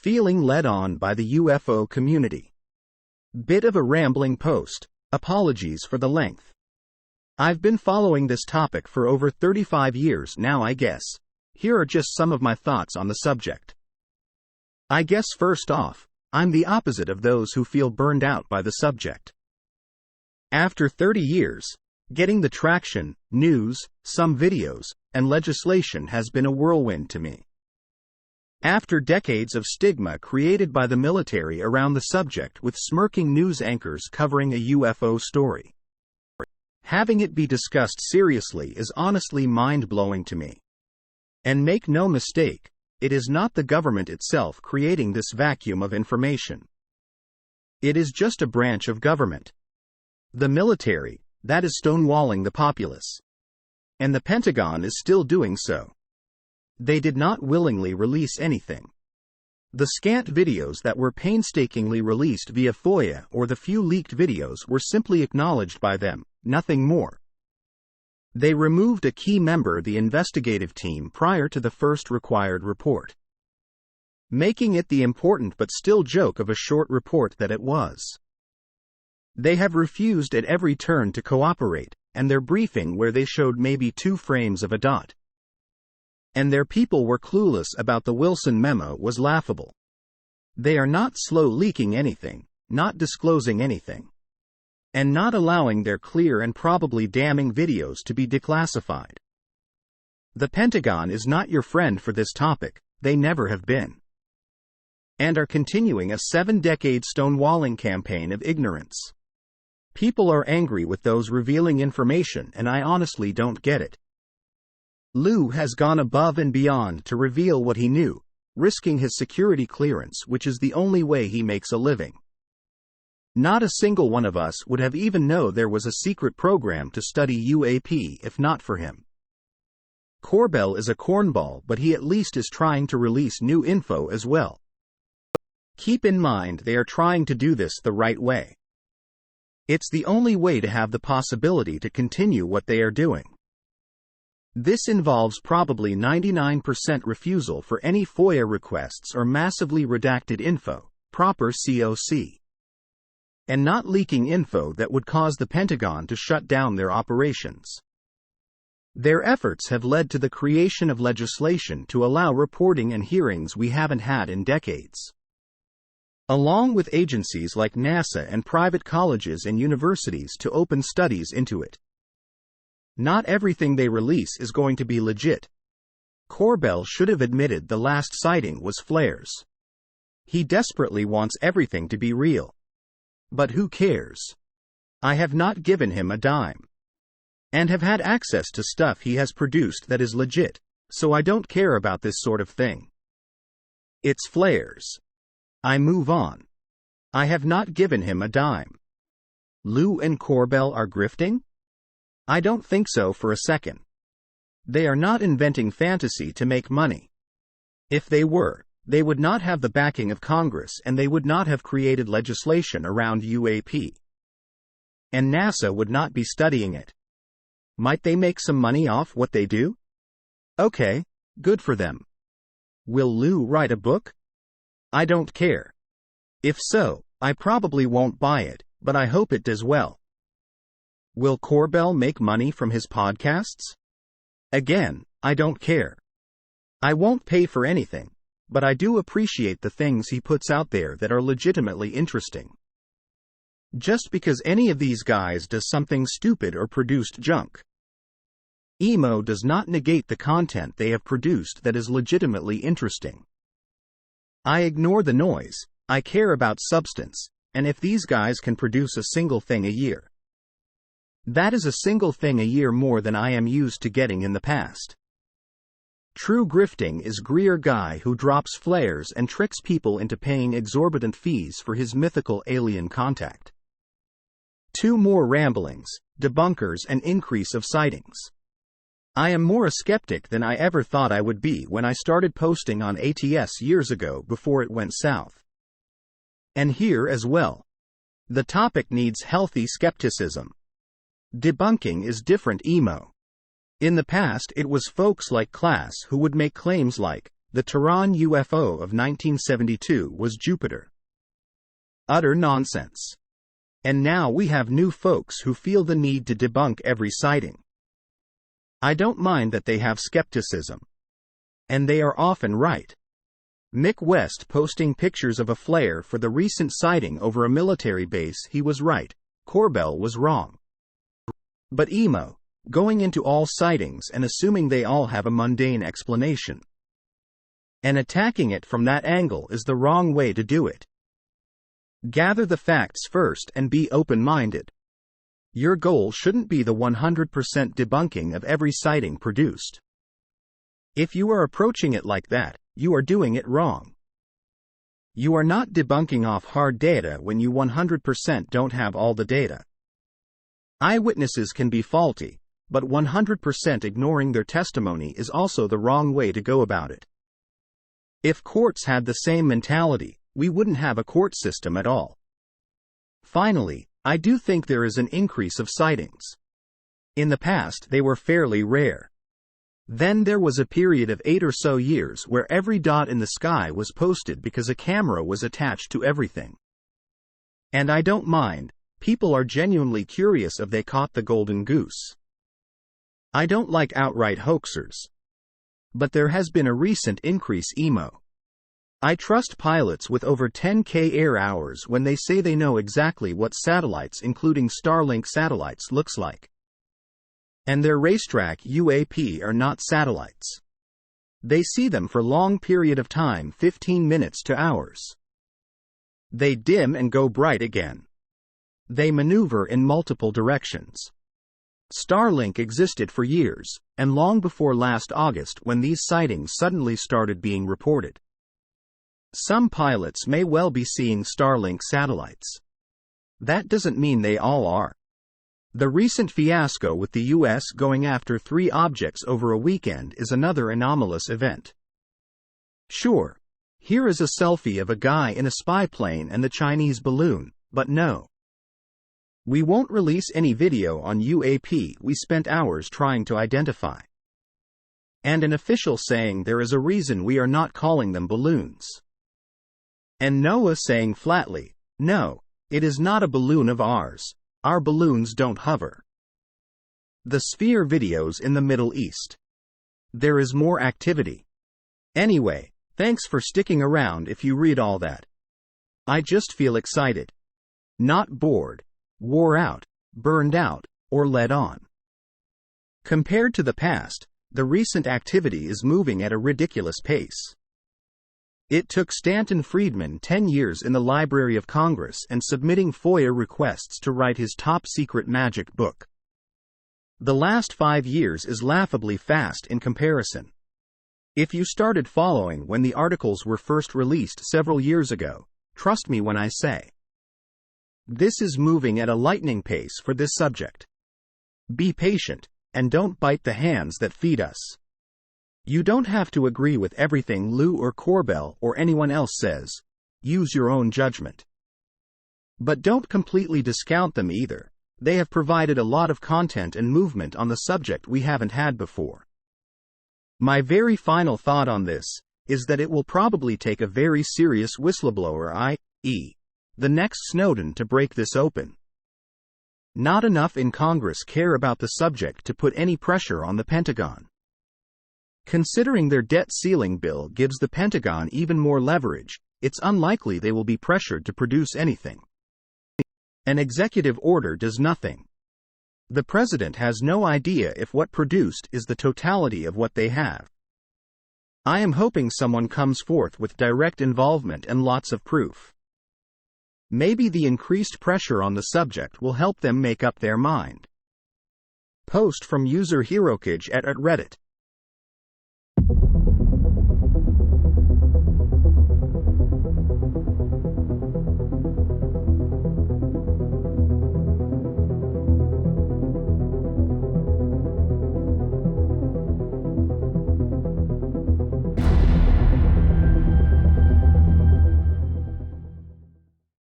Feeling led on by the UFO community. Bit of a rambling post. Apologies for the length. I've been following this topic for over 35 years now, I guess. Here are just some of my thoughts on the subject. I guess first off, I'm the opposite of those who feel burned out by the subject. After 30 years, getting the traction, news, some videos, and legislation has been a whirlwind to me. After decades of stigma created by the military around the subject with smirking news anchors covering a UFO story, having it be discussed seriously is honestly mind-blowing to me. And make no mistake, it is not the government itself creating this vacuum of information. It is just a branch of government. The military, that is stonewalling the populace. And the Pentagon is still doing so. They did not willingly release anything. The scant videos that were painstakingly released via FOIA or the few leaked videos were simply acknowledged by them, nothing more. They removed a key member of the investigative team prior to the first required report, making it the important but still joke of a short report that it was. They have refused at every turn to cooperate, and their briefing where they showed maybe 2 frames of a dot. And their people were clueless about the Wilson memo was laughable. They are not slow leaking anything, not disclosing anything, and not allowing their clear and probably damning videos to be declassified. The Pentagon is not your friend for this topic, they never have been. And are continuing a 7-decade stonewalling campaign of ignorance. People are angry with those revealing information, and I honestly don't get it. Lou has gone above and beyond to reveal what he knew, risking his security clearance, which is the only way he makes a living. Not a single one of us would have even known there was a secret program to study UAP if not for him. Corbell is a cornball, but he at least is trying to release new info as well. Keep in mind they are trying to do this the right way. It's the only way to have the possibility to continue what they are doing. This involves probably 99% refusal for any FOIA requests or massively redacted info, proper COC. And not leaking info that would cause the Pentagon to shut down their operations. Their efforts have led to the creation of legislation to allow reporting and hearings we haven't had in decades. Along with agencies like NASA and private colleges and universities to open studies into it. Not everything they release is going to be legit. Corbell should have admitted the last sighting was flares. He desperately wants everything to be real. But who cares? I have not given him a dime. And have had access to stuff he has produced that is legit, so I don't care about this sort of thing. It's flares. I move on. I have not given him a dime. Lou and Corbell are grifting? I don't think so for a second. They are not inventing fantasy to make money. If they were, they would not have the backing of Congress and they would not have created legislation around UAP. And NASA would not be studying it. Might they make some money off what they do? Okay, good for them. Will Lou write a book? I don't care. If so, I probably won't buy it, but I hope it does well. Will Corbell make money from his podcasts? Again, I don't care. I won't pay for anything, but I do appreciate the things he puts out there that are legitimately interesting. Just because any of these guys does something stupid or produced junk, emo does not negate the content they have produced that is legitimately interesting. I ignore the noise, I care about substance, and if these guys can produce a single thing a year, that is a single thing a year more than I am used to getting in the past. True grifting is Greer guy who drops flares and tricks people into paying exorbitant fees for his mythical alien contact. 2 more ramblings, debunkers and increase of sightings. I am more a skeptic than I ever thought I would be when I started posting on ATS years ago before it went south. And here as well. The topic needs healthy skepticism. Debunking is different emo. In the past it was folks like Class who would make claims like, the Tehran UFO of 1972 was Jupiter. Utter nonsense. And now we have new folks who feel the need to debunk every sighting. I don't mind that they have skepticism. And they are often right. Mick West posting pictures of a flare for the recent sighting over a military base, he was right, Corbell was wrong. But emo, going into all sightings and assuming they all have a mundane explanation. And attacking it from that angle is the wrong way to do it. Gather the facts first and be open-minded. Your goal shouldn't be the 100% debunking of every sighting produced. If you are approaching it like that, you are doing it wrong. You are not debunking off hard data when you 100% don't have all the data. Eyewitnesses can be faulty, but 100% ignoring their testimony is also the wrong way to go about it. If courts had the same mentality, we wouldn't have a court system at all. Finally, I do think there is an increase of sightings. In the past, they were fairly rare. Then there was a period of 8 or so years where every dot in the sky was posted because a camera was attached to everything. And I don't mind, people are genuinely curious if they caught the golden goose. I don't like outright hoaxers. But there has been a recent increase emo. I trust pilots with over 10K air hours when they say they know exactly what satellites, including Starlink satellites, looks like. And their racetrack UAP are not satellites. They see them for long period of time, 15 minutes to hours. They dim and go bright again. They maneuver in multiple directions. Starlink existed for years, and long before last August when these sightings suddenly started being reported. Some pilots may well be seeing Starlink satellites. That doesn't mean they all are. The recent fiasco with the US going after 3 objects over a weekend is another anomalous event. Sure, here is a selfie of a guy in a spy plane and the Chinese balloon, but no. We won't release any video on UAP we spent hours trying to identify. And an official saying there is a reason we are not calling them balloons. And NOAA saying flatly, no, it is not a balloon of ours. Our balloons don't hover. The Sphere videos in the Middle East. There is more activity. Anyway, thanks for sticking around if you read all that. I just feel excited. Not bored, wore out, burned out, or led on. Compared to the past, the recent activity is moving at a ridiculous pace. It took Stanton Friedman 10 years in the Library of Congress and submitting FOIA requests to write his top-secret magic book. The last 5 years is laughably fast in comparison. If you started following when the articles were first released several years ago, trust me when I say. This is moving at a lightning pace for this subject. Be patient, and don't bite the hands that feed us. You don't have to agree with everything Lou or Corbell or anyone else says. Use your own judgment. But don't completely discount them either. They have provided a lot of content and movement on the subject we haven't had before. My very final thought on this is that it will probably take a very serious whistleblower, i.e., the next Snowden, to break this open. Not enough in Congress care about the subject to put any pressure on the Pentagon. Considering their debt ceiling bill gives the Pentagon even more leverage, it's unlikely they will be pressured to produce anything. An executive order does nothing. The president has no idea if what produced is the totality of what they have. I am hoping someone comes forth with direct involvement and lots of proof. Maybe the increased pressure on the subject will help them make up their mind. Post from user Hirokage at Reddit.